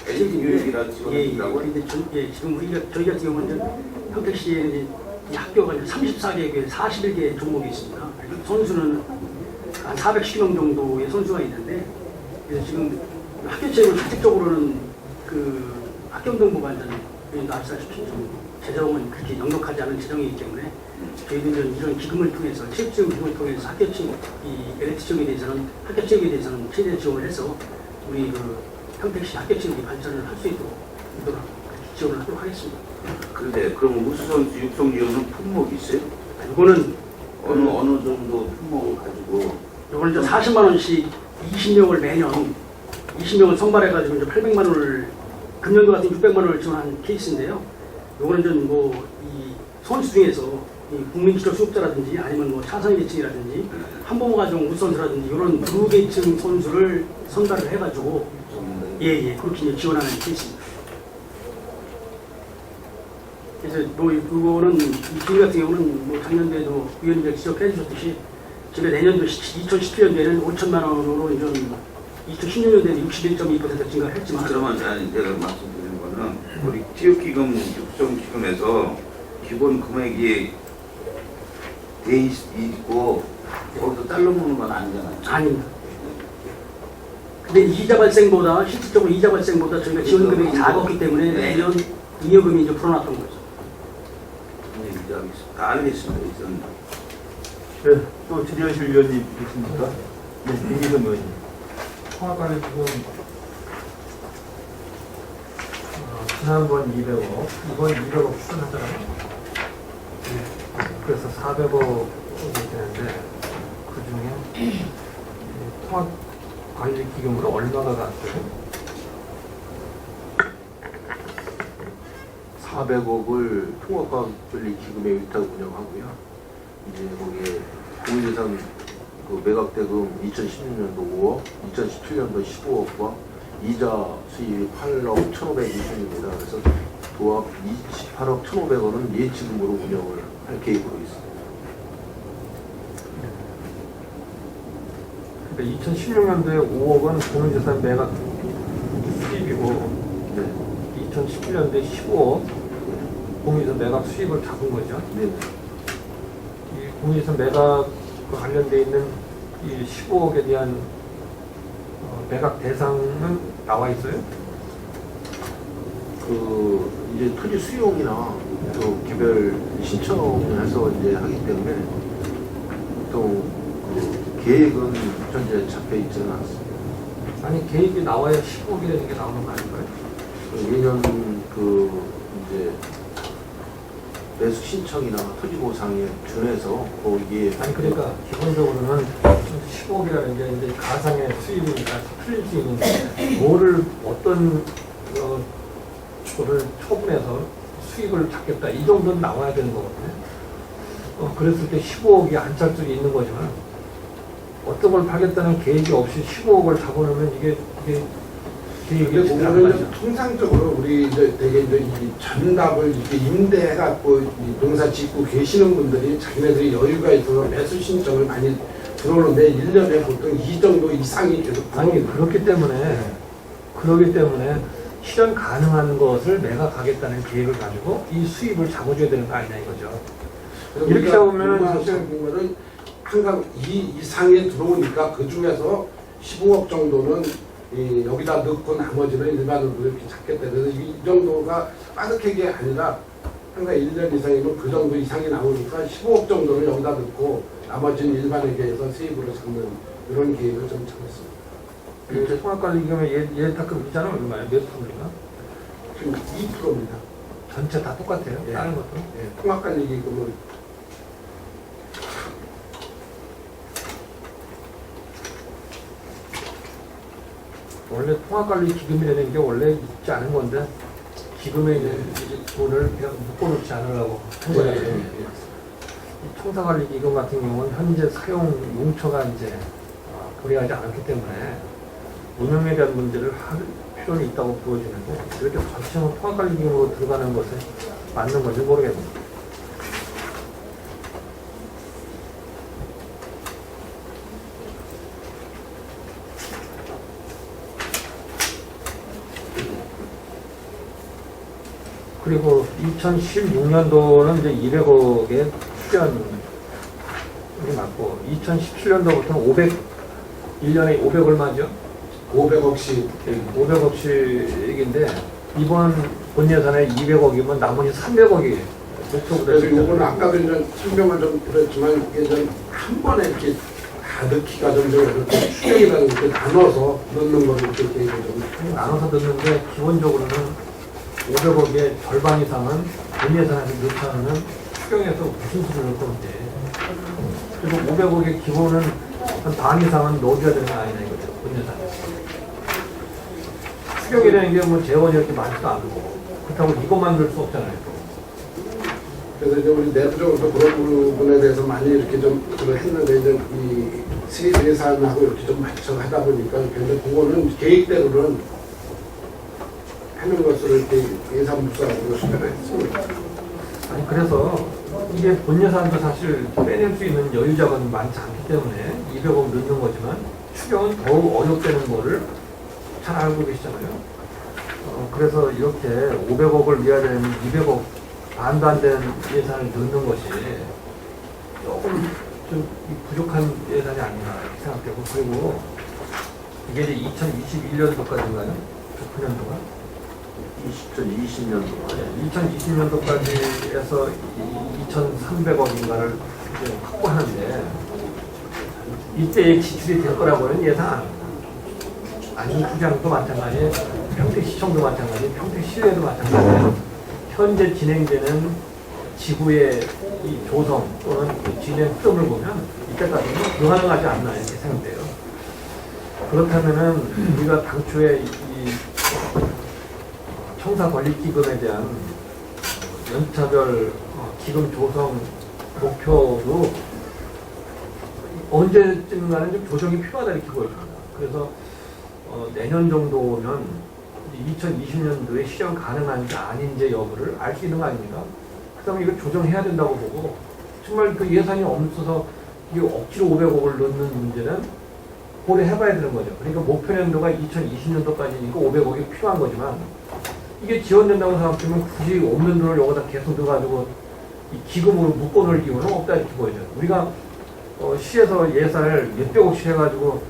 엘리트 교육이라 예, 예. 지원한다고? 근데 지금 저희 같은 경우는 이제 평택시에 이제 이 학교가 이제 34개, 41개 종목이 있습니다. 선수는 한 410명 정도의 선수가 있는데, 그래서 지금 학교 체육을 자체적으로는 그 학교운동부가 이제 아시다시피 좀 재정은 그렇게 넉넉하지 않은 재정이기 때문에 저희도 이런 기금을 통해서 체육지원 기금을 통해서 학교 체육, 이 엘리트 체육에 대해서는 최대 지원을 해서 우리 그 평택시 학교 체육이 발전을 할 수 있도록 지원을 하도록 하겠습니다. 그런데 그럼 우수선수 육성 지원은 품목이 있어요? 이거는 어느 정도 품목을 가지고 이거는 이제 40만 원씩 20명을 매년 20명을 선발해가지고 이제 800만 원을 금년도 같은 600만 원을 지원한 케이스인데요. 이거는 좀 뭐 이 선수 중에서 이 국민기초 수급자라든지 아니면 뭐 차상위 계층이라든지 한봉 가정 우선수라든지 이런 두 계층 선수를 선발을 해가지고 예예 그렇게 이제 지원하는 케이스입니다. 그래서 뭐 이거는 이 기회 같은 경우는 뭐 작년도에도 위원님들 지적해 주셨듯이 지금 내년도 2017년도에는 5천만 원으로 이제 2016년도에는 61.2% 증가를 했지만 그러면 제가 말씀드리는 거는 우리 체육기금 육성기금에서 기본 금액이 돼 있고 거기서 잘라 먹는 건 아니잖아요. 아닙니다. 근데 이자 발생보다 실질적으로 이자 발생보다 저희가 지원 금액이 작았기 때문에 매년 잉여금이 이제 불어났던 거죠. 네, 이제 알겠습니다. 이제는. 네, 또 최재현 위원님 계십니까? 네, 김기성 의원님. 통화관에 지금 지난번 200억, 이번 200억 추천하잖아요. 그래서 400억이 되는데 그 중에 통화관리기금으로 얼마가 갔어요? 400억을 통화관리기금에 일단 운영하고요. 이제 거기에 공유재산 그 매각대금 2016년도 5억, 2017년도 15억과 이자 수입이 8억 1,520입니다. 그래서 도합 28억 1,500원은 예치금으로 운영을 할 계획으로 있습니다. 그러니까 2016년도에 5억은 공유재산 매각 수입이고 네. 2017년도에 15억 공유재산 매각 수입을 잡은 거죠. 네. 이 공유재산 매각 관련돼 있는 이 15억에 대한 매각 대상은 나와 있어요? 그 이제 토지 수용이나 또 개별 신청을 해서 이제 하기 때문에 또 그 계획은 현재 잡혀 있지는 않습니다. 아니 계획이 나와야 15억이라는 게 나오는 거 아닌가요? 매년 그 이제 매수 신청이나 토지 보상에 준해서 거기에 아니 그러니까 기본적으로는 15억이라는 게 이제 가상의 수입이니까 풀릴 수 있는데 뭐를 어떤 거를 처분해서 수익을 잡겠다 이 정도는 나와야 되는 거거든요. 그랬을 때 15억이 안 찰 수도 있는 거지만 어떤 걸 팔겠다는 계획이 없이 15억을 잡아놓으면 이게 계획이 근데 제대로 안 그거는 맞죠. 통상적으로 우리 이제 되게 이제 이 전답을 이렇게 임대해갖고 이 농사 짓고 계시는 분들이 자기네들이 여유가 있어서 매수 신청을 많이 들어오는데 1년에 보통 이 정도 이상이 계속 아니 들어옵니다. 그렇기 때문에 실현 가능한 것을 내가 가겠다는 계획을 가지고 이 수입을 잡아줘야 되는 거 아니냐 이거죠. 그래서 이렇게 우리가 잡으면은 농사 사실- 보면은 항상 이 이상이 들어오니까 그 중에서 15억 정도는 여기다 넣고 나머지는 일반으로 이렇게 잡겠다. 그래서 이 정도가 빠듯한 게 아니라 항상 1년 이상이면 그 정도 이상이 나오니까 15억 정도를 여기다 넣고 나머지는 일반에게 해서 세입으로 잡는 이런 계획을 좀 잡았습니다. 그 통합관리기금의 예탁금 이자는 얼마예요? 몇 프로인가? 지금 2%입니다. 전체 다 똑같아요. 예. 다른 것도. 통합관리기금은 원래 통합관리기금이라는 게 원래 있지 않은 건데 기금에 이제 돈을 그냥 묶어놓지 않으려고 한 거예요. 이 청사관리기금 같은 경우는 현재 사용 용처가 이제 고려하지 않았기 때문에 운영에 대한 문제를 할 필요는 있다고 보여지는데 이렇게 전체적으로 통합관리기금으로 들어가는 것에 맞는 건지 모르겠습니다. 그리고 2016년도는 이제 200억의 출연이 맞고 2017년도부터는 1년에 500 얼마죠? 500억씩 500억씩인데 이번 본 예산에 200억이면 나머지 300억이 목표보다 그래서 요거는 아까도 이제 설명을 좀 드렸지만 이게 좀 한 번에 이렇게 다 넣기가 좀 이렇게 추경이라는 게 나눠서 넣는 거를 이렇게 계획을 좀 나눠서 넣는데 기본적으로는 500억의 절반 이상은 본 예산에 넣지 않으면 추경에서 무슨 수를 넣을 건데 그래서 500억의 기본은 한 반 이상은 넣어줘야 되는 거 아니냐 이거죠 본 예산에. 추경이라는 게 뭐 재원이 이렇게 많지도 않고 그렇다고 이것만 넣을 수 없잖아요. 그래서 이제 우리 내부적으로 그런 부분에 대해서 많이 이렇게 좀 그걸 했는데 이제 이 세입 예산하고 이렇게 좀 맞춰 하다 보니까 근데 그거는 계획대로는 하는 것을 이렇게 예산부서하고 수행했습니다. 아니 그래서 이게 본 예산도 사실 빼낼 수 있는 여유자금이 많지 않기 때문에 200억 넣는 거지만 추경은 더욱 어렵다는 거를 잘 알고 계시잖아요. 그래서 이렇게 500억을 넣어야 되는 200억 반도 안 되는 예산을 넣는 것이 조금 좀 부족한 예산이 아닌가 이렇게 생각되고 그리고 이게 이제 2021년도까지인가요? 9년도가? 2020년도 2020년도까지 해서 2,300억인가를 이제 확보하는데 이때에 지출이 될 거라고는 예상 안 합니다. 안주장도 마찬가지, 평택시청도 마찬가지, 평택시의회도 마찬가지. 현재 진행되는 지구의 이 조성 또는 그 진행 흐름을 보면 이때까지는 불가능하지 않나 이렇게 생각돼요. 그렇다면은 우리가 당초에 이 청사관리기금에 대한 연차별 기금 조성 목표도 언제쯤가는 좀 조정이 필요하다 이렇게 보여집니다. 그래서 내년 정도면 2020년도에 실현 가능한지 아닌지 여부를 알 수 있는 거 아닙니까? 그 다음에 이걸 조정해야 된다고 보고 정말 그 예산이 없어서 이게 억지로 500억을 넣는 문제는 고려해봐야 되는 거죠. 그러니까 목표 년도가 2020년도까지니까 500억이 필요한 거지만 이게 지원된다고 생각하면 굳이 없는 돈을 여기다 계속 넣어가지고 이 기금으로 묶어놓을 이유는 없다 이렇게 보여져요. 우리가 시에서 예산을 몇백억씩 해가지고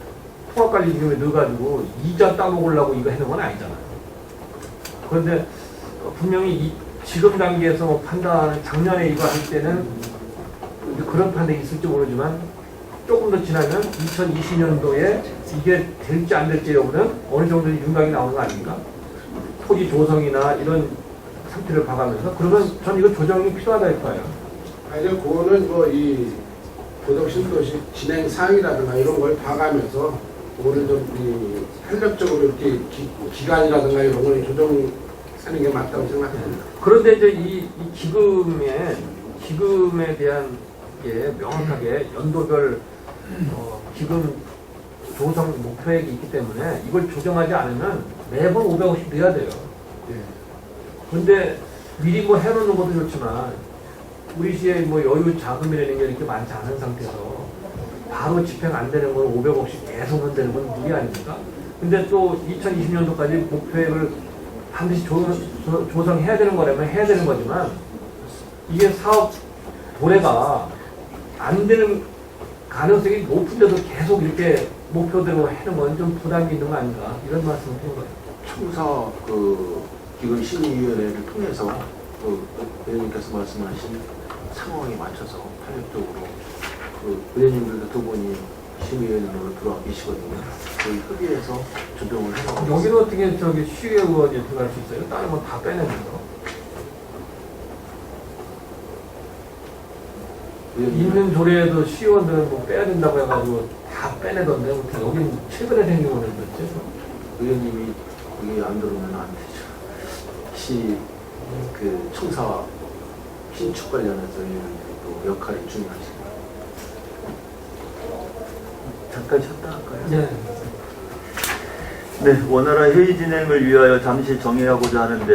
통합관리기금에 넣어가지고 이자 따먹으려고 이거 해놓은 건 아니잖아요. 그런데 분명히 지금 단계에서 판단, 작년에 이거 할 때는 그런 판단이 있을지 모르지만 조금 더 지나면 2020년도에 이게 될지 안 될지 여부는 어느 정도 윤곽이 나오는 거 아닙니까? 토지 조성이나 이런 상태를 봐가면서 그러면 전 이거 조정이 필요하다 이거예요. 아니 그거는 뭐 이 고덕신도시 진행 사항이라든가 이런 걸 봐가면서 그거를 좀 탄력적으로 이렇게 기간이라든가 이런 걸 조정하는 게 맞다고 생각합니다. 그런데 이제 이 기금에 대한 게 명확하게 연도별 기금 조성 목표액이 있기 때문에 이걸 조정하지 않으면 매번 500억씩 내야 돼요. 예. 근데 미리 뭐 해놓는 것도 좋지만 우리 시에 뭐 여유 자금이라는 게 이렇게 많지 않은 상태에서 바로 집행 안 되는 건 500억씩 계속 한다는 건 무리 아닙니까? 근데 또 2020년도까지 목표액을 반드시 조성해야 되는 거라면 해야 되는 거지만 이게 사업 도래가 안 되는 가능성이 높은데도 계속 이렇게 목표대로 하는 건 좀 부담이 있는 거 아닌가 이런 말씀을 드린 거예요. 청사 그 기금 심의위원회를 통해서 그 의원님께서 말씀하신 상황에 맞춰서 탄력적으로 그 의원님들도 두 분이 심의위원으로 들어와 계시거든요. 저희 협의해서 조정을 해나가고 여기는 어떻게 저기 시의회 의원이 들어갈 수 있어요? 다른 건 다 빼내면서 있는 조례에도 시의원들은 뭐 빼야 된다고 해가지고 다 빼내던데 어떻게 여긴 최근에 생긴 거는 뭐지? 의원님이 거기 안 들어오면 안 되죠. 시 그 청사 신축 관련해서 의원님도 역할이 중요하십니다. 잠깐 쉬었다 할까요? 네. 네, 원활한 회의 진행을 위하여 잠시 정의하고자 하는데